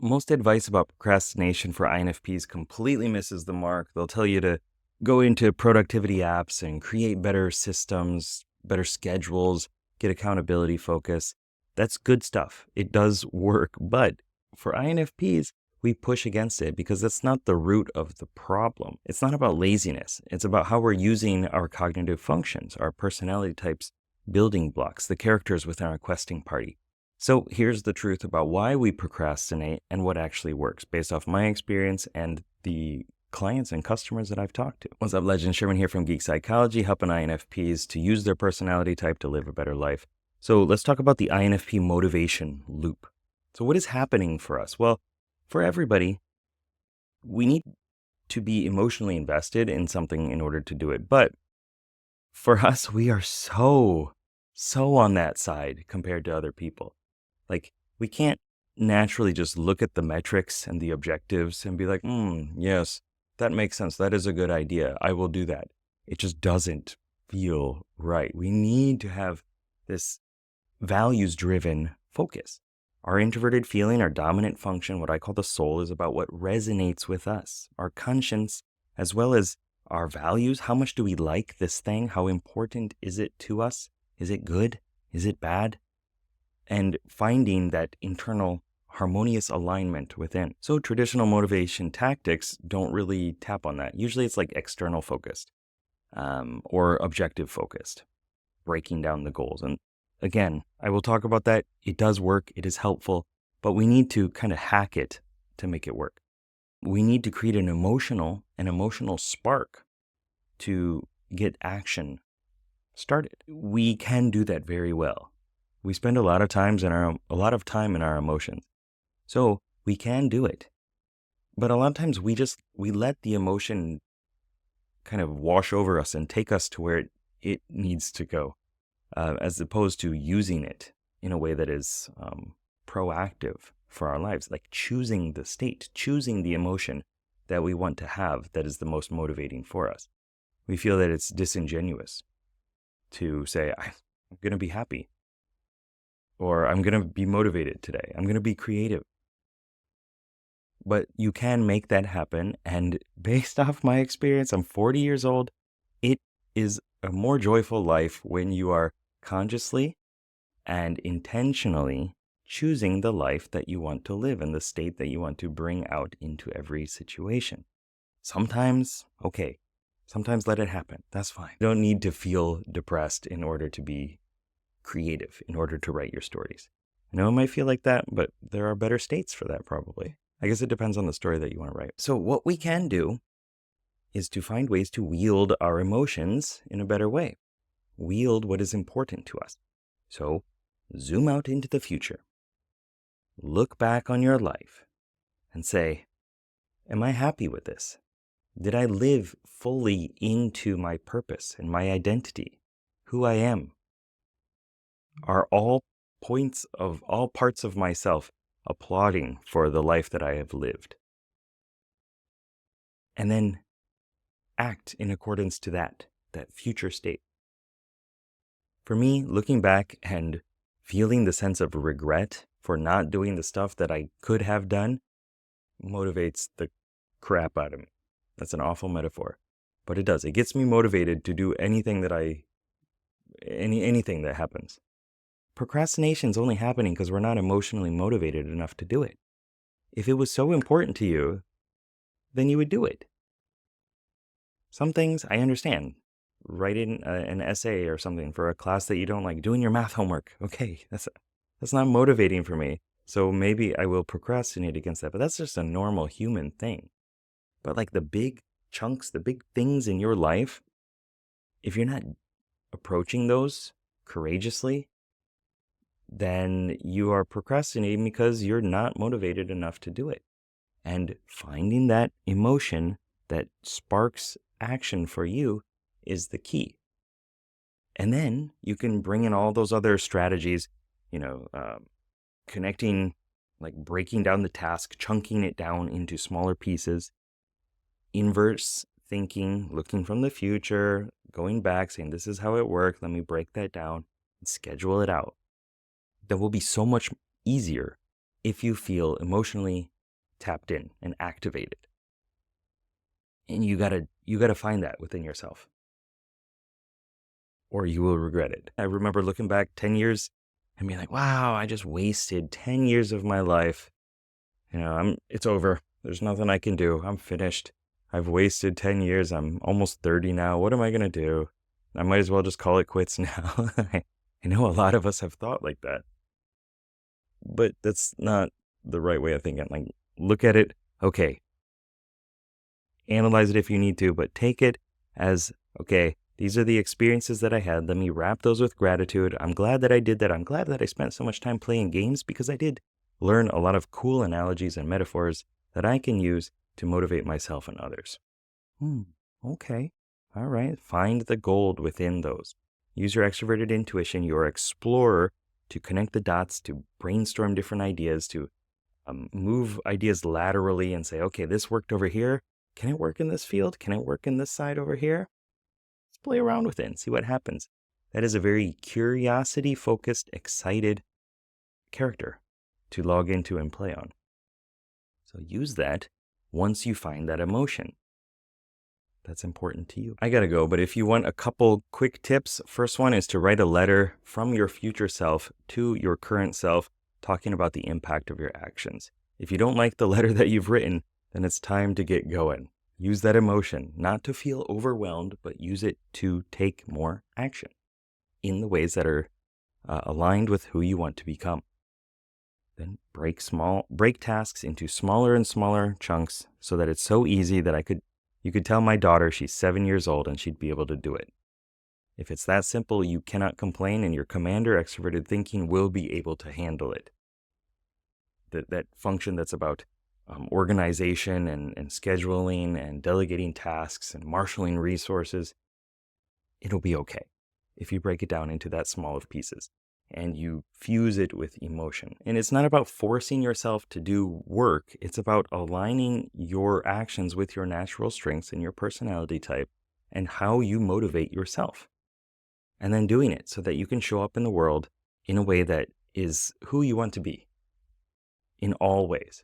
Most advice about procrastination for INFPs completely misses the mark. They'll tell you to go into productivity apps and create better systems, better schedules, get accountability focus. That's good stuff. It does work. But for INFPs, we push against it because that's not the root of the problem. It's not about laziness. It's about how we're using our cognitive functions, our personality types, building blocks, the characters within our questing party. So here's the truth about why we procrastinate and what actually works based off my experience and the clients and customers that I've talked to. What's up, Legend? Sherman here from Geek Psychology, helping INFPs to use their personality type to live a better life. So let's talk about the INFP motivation loop. So what is happening for us? Well, for everybody, we need to be emotionally invested in something in order to do it. But for us, we are so on that side compared to other people. Like, we can't naturally just look at the metrics and the objectives and be like, yes, that makes sense. That is a good idea. I will do that. It just doesn't feel right. We need to have this values-driven focus. Our introverted feeling, our dominant function, what I call the soul, is about what resonates with us. Our conscience, as well as our values. How much do we like this thing? How important is it to us? Is it good? Is it bad? And finding that internal harmonious alignment within. So traditional motivation tactics don't really tap on that. Usually it's like external focused or objective focused, breaking down the goals. And again, I will talk about that. It does work. It is helpful, but we need to kind of hack it to make it work. We need to create an emotional spark to get action started. We can do that very well. We spend a lot of time in our emotions. So we can do it. But a lot of times we let the emotion kind of wash over us and take us to where it needs to go, as opposed to using it in a way that is proactive for our lives, like choosing the state, choosing the emotion that we want to have that is the most motivating for us. We feel that it's disingenuous to say, I'm going to be happy, or I'm going to be motivated today. I'm going to be creative. But you can make that happen. And based off my experience, I'm 40 years old. It is a more joyful life when you are consciously and intentionally choosing the life that you want to live and the state that you want to bring out into every situation. Sometimes let it happen. That's fine. You don't need to feel depressed in order to be creative, in order to write your stories. I know it might feel like that, but there are better states for that probably. I guess it depends on the story that you want to write. So what we can do is to find ways to wield our emotions in a better way. Wield what is important to us. So zoom out into the future. Look back on your life and say, am I happy with this? Did I live fully into my purpose and my identity, who I am? Are all parts of myself applauding for the life that I have lived? And then act in accordance to that future state. For me, looking back and feeling the sense of regret for not doing the stuff that I could have done motivates the crap out of me. That's an awful metaphor, but it does. It gets me motivated to do anything that anything that happens. Procrastination is only happening because we're not emotionally motivated enough to do it. If it was so important to you, then you would do it. Some things I understand. Writing an essay or something for a class that you don't like, doing your math homework. Okay, that's not motivating for me. So maybe I will procrastinate against that, but that's just a normal human thing. But like the big chunks, the big things in your life, if you're not approaching those courageously, then you are procrastinating because you're not motivated enough to do it. And finding that emotion that sparks action for you is the key. And then you can bring in all those other strategies, connecting, like breaking down the task, chunking it down into smaller pieces, inverse thinking, looking from the future, going back, saying, this is how it worked. Let me break that down and schedule it out. That will be so much easier if you feel emotionally tapped in and activated. And you gotta find that within yourself, or you will regret it. I remember looking back 10 years and being like, wow, I just wasted 10 years of my life. It's over. There's nothing I can do. I'm finished. I've wasted 10 years. I'm almost 30 now. What am I going to do? I might as well just call it quits now. I know a lot of us have thought like that, but that's not the right way of thinking. Like, look at it. Okay. Analyze it if you need to, but take it as, okay, these are the experiences that I had. Let me wrap those with gratitude. I'm glad that I did that. I'm glad that I spent so much time playing games because I did learn a lot of cool analogies and metaphors that I can use to motivate myself and others. Okay. All right. Find the gold within those. Use your extroverted intuition, your explorer, to connect the dots, to brainstorm different ideas, to move ideas laterally and say, okay, this worked over here. Can it work in this field? Can it work in this side over here? Let's play around with it and see what happens. That is a very curiosity-focused, excited character to log into and play on. So use that once you find that emotion that's important to you. I gotta go, but if you want a couple quick tips, first one is to write a letter from your future self to your current self, talking about the impact of your actions. If you don't like the letter that you've written, then it's time to get going. Use that emotion, not to feel overwhelmed, but use it to take more action in the ways that are aligned with who you want to become. Then break tasks into smaller and smaller chunks so that it's so easy that you could tell my daughter she's 7 years old and she'd be able to do it. If it's that simple, you cannot complain, and your commander extroverted thinking will be able to handle it. That function that's about organization and scheduling and delegating tasks and marshaling resources, it'll be okay if you break it down into that small of pieces and you fuse it with emotion. And it's not about forcing yourself to do work. It's about aligning your actions with your natural strengths and your personality type and how you motivate yourself. And then doing it so that you can show up in the world in a way that is who you want to be in all ways.